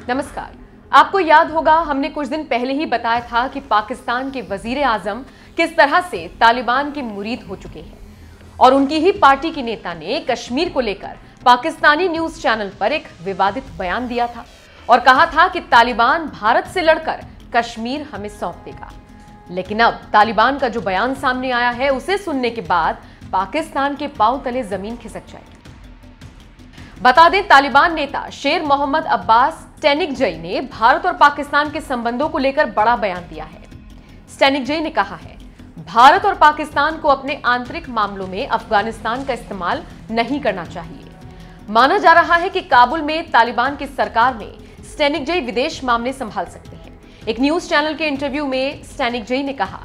नमस्कार। आपको याद होगा हमने कुछ दिन पहले ही बताया था कि पाकिस्तान के वजीर आजम किस तरह से तालिबान के मुरीद हो चुके हैं और उनकी ही पार्टी की नेता ने कश्मीर को लेकर पाकिस्तानी न्यूज चैनल पर एक विवादित बयान दिया था और कहा था कि तालिबान भारत से लड़कर कश्मीर हमें सौंप देगा। लेकिन अब तालिबान का जो बयान सामने आया है उसे सुनने के बाद पाकिस्तान के पांव तले जमीन खिसक जाएगी। बता दें, तालिबान नेता शेर मोहम्मद अब्बास स्टैनिकजई ने भारत और पाकिस्तान के संबंधों को लेकर बड़ा बयान दिया है। स्टैनिकजई ने कहा है, भारत और पाकिस्तान को अपने आंतरिक मामलों में अफगानिस्तान का इस्तेमाल नहीं करना चाहिए। माना जा रहा है कि काबुल में तालिबान की सरकार में स्टैनिकजई विदेश मामले संभाल सकते हैं। एक न्यूज चैनल के इंटरव्यू में स्टैनिकजई ने कहा,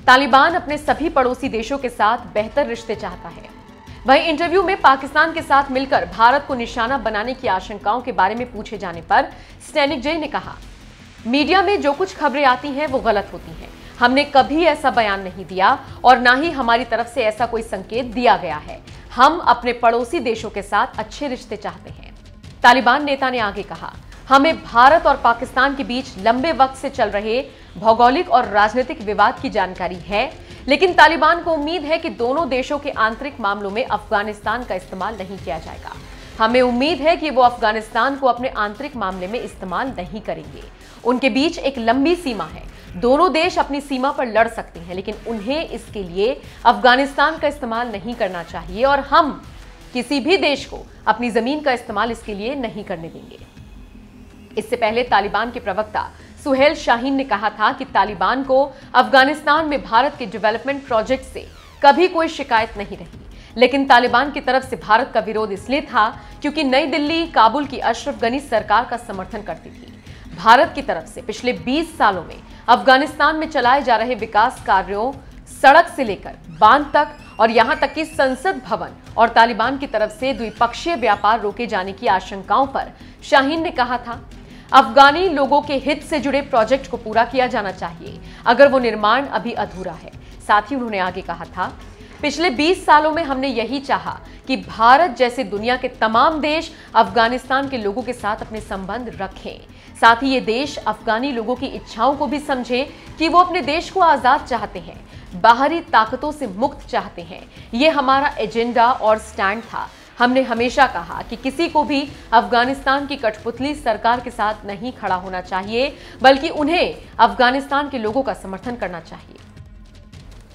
तालिबान अपने सभी पड़ोसी देशों के साथ बेहतर रिश्ते चाहता है। वहीं इंटरव्यू में पाकिस्तान के साथ मिलकर भारत को निशाना बनाने की आशंकाओं के बारे में पूछे जाने पर स्टैनिकजई ने कहा, मीडिया में जो कुछ खबरें आती हैं वो गलत होती हैं। हमने कभी ऐसा बयान नहीं दिया और ना ही हमारी तरफ से ऐसा कोई संकेत दिया गया है। हम अपने पड़ोसी देशों के साथ अच्छे रिश्ते चाहते हैं। तालिबान नेता ने आगे कहा, हमें भारत और पाकिस्तान के बीच लंबे वक्त से चल रहे भौगोलिक और राजनीतिक विवाद की जानकारी है, लेकिन तालिबान को उम्मीद है कि दोनों देशों के आंतरिक मामलों में अफगानिस्तान का इस्तेमाल नहीं किया जाएगा। हमें उम्मीद है कि वो अफगानिस्तान को अपने आंतरिक मामले में इस्तेमाल नहीं करेंगे। उनके बीच एक लंबी सीमा है। दोनों देश अपनी सीमा पर लड़ सकते हैं, लेकिन उन्हें इसके लिए अफगानिस्तान का इस्तेमाल नहीं करना चाहिए और हम किसी भी देश को अपनी जमीन का इस्तेमाल इसके लिए नहीं करने देंगे। इससे पहले तालिबान के प्रवक्ता सुहेल शाहीन ने कहा था कि तालिबान को अफगानिस्तान में भारत के डेवलपमेंट प्रोजेक्ट से कभी कोई शिकायत नहीं रही, लेकिन तालिबान की तरफ से भारत का विरोध इसलिए था क्योंकि नई दिल्ली काबुल की अशरफ गनी सरकार का समर्थन करती थी। भारत की तरफ से पिछले 20 सालों में अफगानिस्तान में चलाए जा रहे विकास कार्यों, सड़क से लेकर बांध तक और यहां तक कि संसद भवन और तालिबान की तरफ से द्विपक्षीय व्यापार रोके जाने की आशंकाओं पर शाहीन ने कहा था, अफगानी लोगों के हित से जुड़े प्रोजेक्ट को पूरा किया जाना चाहिए अगर वो निर्माण अभी अधूरा है। साथ ही उन्होंने आगे कहा था, पिछले 20 सालों में हमने यही चाहा कि भारत जैसे दुनिया के तमाम देश अफगानिस्तान के लोगों के साथ अपने संबंध रखें। साथ ही ये देश अफगानी लोगों की इच्छाओं को भी समझे कि वो अपने देश को आजाद चाहते हैं, बाहरी ताकतों से मुक्त चाहते हैं। ये हमारा एजेंडा और स्टैंड था। हमने हमेशा कहा कि किसी को भी अफगानिस्तान की कठपुतली सरकार के साथ नहीं खड़ा होना चाहिए, बल्कि उन्हें अफगानिस्तान के लोगों का समर्थन करना चाहिए।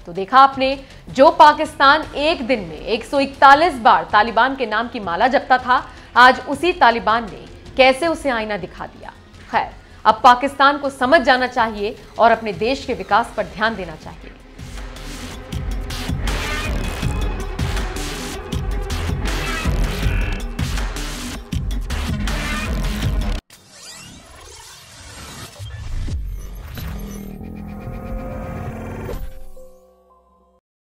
तो देखा आपने, जो पाकिस्तान एक दिन में 141 बार तालिबान के नाम की माला जपता था, आज उसी तालिबान ने कैसे उसे आईना दिखा दिया। खैर, अब पाकिस्तान को समझ जाना चाहिए और अपने देश के विकास पर ध्यान देना चाहिए।